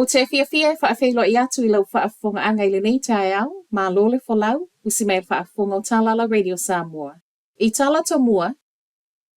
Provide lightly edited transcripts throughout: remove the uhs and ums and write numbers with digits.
O te fia whaafeilo I atu I lau whaafonga anga I le nei tae au, ma lole fo lau, usi mai whaafonga o Talala Radio Samoa. I tala to mua,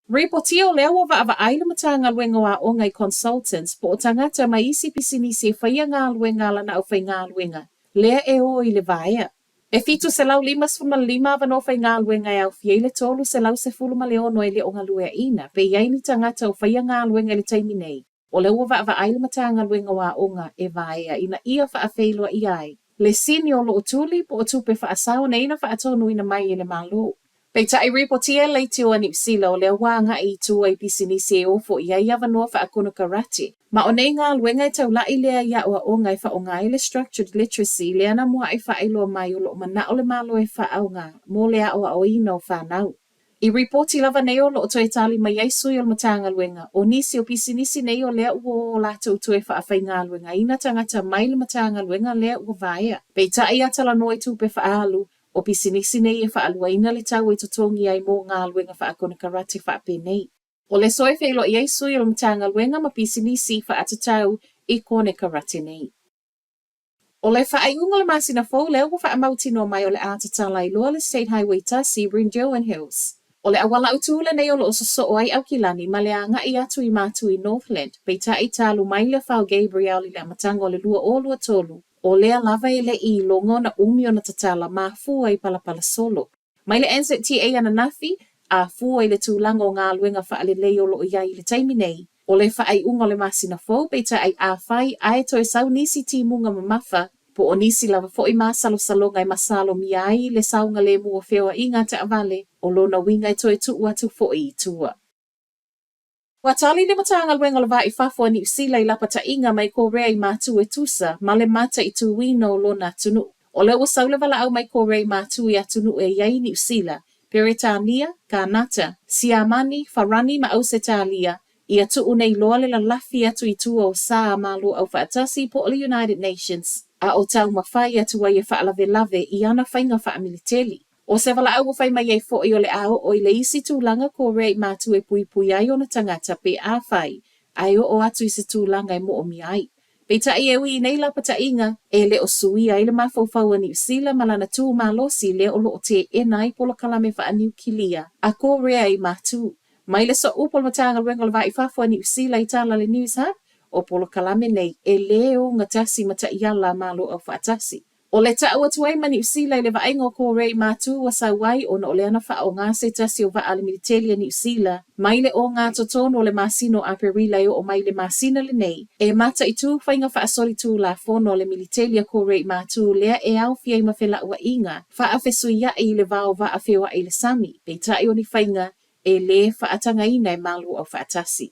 reportio lea wa wa aile matanga luenga wa o ngai consultants po o tangata mai isi pisinisi e whaia ngā luenga lana au whai ngā luenga. Lea e o I le vaea. E fitu se lau limas fuma lima vano whai ngā luenga e au fieile tolu se lau se fuluma leo no e le o ngā lue ina, pe iaini tangata o whaia ngā luenga le taimi nei. O le ua wa aile matanga luenga wa onga e vaea ina ia whaafeilua I ai. Le sini o lo utuli po o tupe whaasau na ina whaatonu ina mai I le malo. Pei tai reportia leiti o New Zealand o le wanga I tu ai pisinisi e ofo ia ia wanoa whaakuna karate. Ma o nei ngā luenga e tau lai lea ia o onga I whaonga I le structured literacy le ana mua I whaeloa mai o lo mana o le malo e whaaunga mo lea o ino whanau. I reporti lava nei o lo toi tali mai ai sui o matanga luenga o nisi o pisinisi nei o lea ua o lato tu e whaafai ngā luenga ina tangata mai le matanga luenga lea ua vaea. Pei tai atala noi tupe whaalu o pisinisi nei e whaalua ina le tau e totongi ai mō ngā luenga whaakona karate whaape nei. O le soe whaelo I ai sui o matanga luenga ma pisinisi whaatatau I kone karate nei. O le whaaiunga le masina fau leo ua whaamautino mai o le ātatala I loa le State Highway tasi Brindjoan Hills. O le awala utula nei o lo so ai au kilani ma le anga I atu I matu I Northland. Pei tai talu mai le whao Gabriel I le amatanga o le lua o lua tolu. O lea lava e le I longo na umi o na tatala ma fua I palapala solo. Mai le NZTA ana nafi, a fua I le tūlanga o ngā luenga whaale lei o lo ia I le taimi nei. O le whaai unga le masina fau, pei tai a whai ae toe sau nisi ti munga mamafa, po o nisi lava fo I masalo salonga I masalo miai le saunga le mua whewa I ngā te avale, o lona winga I toe tu atu fo I tua. Wa tali le matanga luenga le vai fafo New Zealand I lapata inga mai ko rea I matu e tusa, ma le mata I tu wino lona tunu. O le wasau le wala au mai ko rea I matu I atunu e iai New Zealand, Peretania, Kanata, Siamani, Farani ma au se talia, I atu unei loa le la lafi atu I tua o saa malu au whaatasi po o le United Nations, a o tau mawhai atu ai e whaalave lave I ana whainga whaamiliteli. O se wala au whai mai ei fo I o le ao o I le isi tūlanga ko rei mātu e pui pui ai o na tangata pe a whai, ai o atu I se tūlanga e mo o mi ai. Pei tai e ui nei lapata inga, e le o sui ai le mawhauwhau a New Zealand malana tū malosi le o lo o te e nai polo kalame wha a New Kilia, a ko rea I mātu. Mai le so upol matanga ruenga le vai whafo a New Zealand I tala le News Hub, o polo kalame nei e le o ngatasi mata iala malo au whaatasi. O le ta ua tuai ma New Zealand le vaenga o ko rei mātu wa sauai o na o le ana wha o ngā se tasi o wa ale militeli a New Zealand, mai le o ngā totono o le masino a perilai o mai le masina le nei, e mata I tū whainga wha asori tū la fono le militeli a ko rei mātu lea e au fiai ma whela ua inga, wha a whesu ia I le vao wa a whiwa I le sami, pei tai o ni whainga e le wha atanga ina e malu au wha atasi.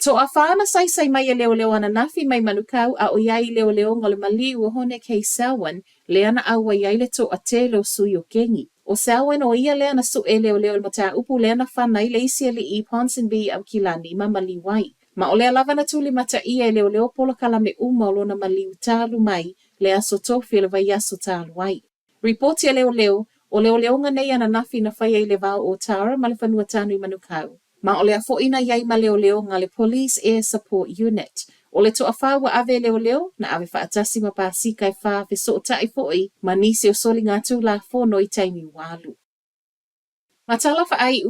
To a whaana sai mai e leo ana nafi mai manukau a o iai leo ngole mali ua hone kei Selwyn le ana aua iai le to a te leo sui o kengi. O Selwyn o ia le ana su e leo le mata upu le ana whanai le isi le I Ponsonby au kilani ma mali wai. Ma o lea lava na tuli mata ia e leo polo kalame uma o lona mali utalu mai le aso tofi le vai aso talu wai. Reporti a leo o leo nganei ana nafi na whai e le vau o Tara ma le whanua tanu I manukau. Ma o lea fo ina iai ma leo ngā le Police Air Support Unit. O le to a whaua ave leo na ave whaatasi ma pāsika e wha fe so tai foi ma nisi o soli ngā tūla whono I taimi walu. Ma tala wha ai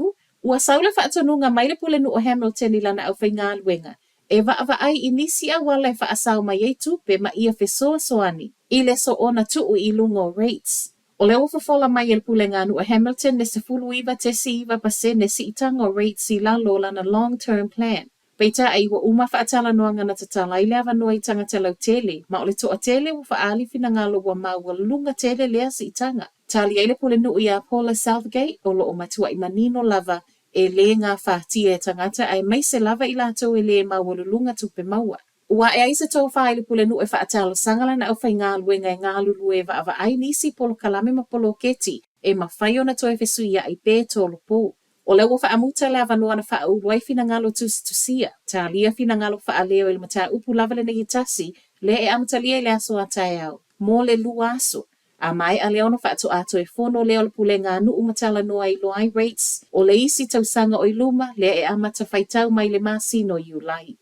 ua saule whaatonunga mai le pule nu o Hamilton I lana au whai ngā luenga. E wa ai I nisi a wale whaasau mai ei tupe ma ia fe soani. I le so ona tuu I lungo rates. O le ofafola mai el pule ngā nu o Hamilton ne se fulu iwa te si iwa pase ne si itanga o rate si lalo lana long-term plan. Peita ai wa uma whaatala noa ngana tatala I lewa noa I tanga te lau tele, ma o le toa tele wa whaali fina ngā loa maua lunga tele lea si itanga. Tali ai le pule nu I a Paula Southgate o lo o matua I manino lava e le ngā whaatia e tangata ai mai se lava I lato e le maua lunga tupe maua. Ua e aise tau whae le pule nu e whaatalo sangala na au whai ngā luenga e ngā lulu e wa ai nisi polo kalame ma polo keti e ma whai ona toi fesu ia I pē tolo pō. O le ua whaamuta le avanua na wha uruai fina ngalo tusia, tā lia fina ngalo wha leo e le mata upu lava le nei tasi, le e amuta lia le aso a tai au, mō le lua aso. A mai a leona wha atu ato e whono leo le pule ngā nu umatala noa I loai rates, o le isi tau sanga o I luma le e amata whaitau mai le masino I ulai.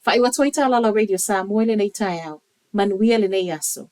Whaiwa toi tālala Radio Samoa le nei tai au. Manuia le nei aso.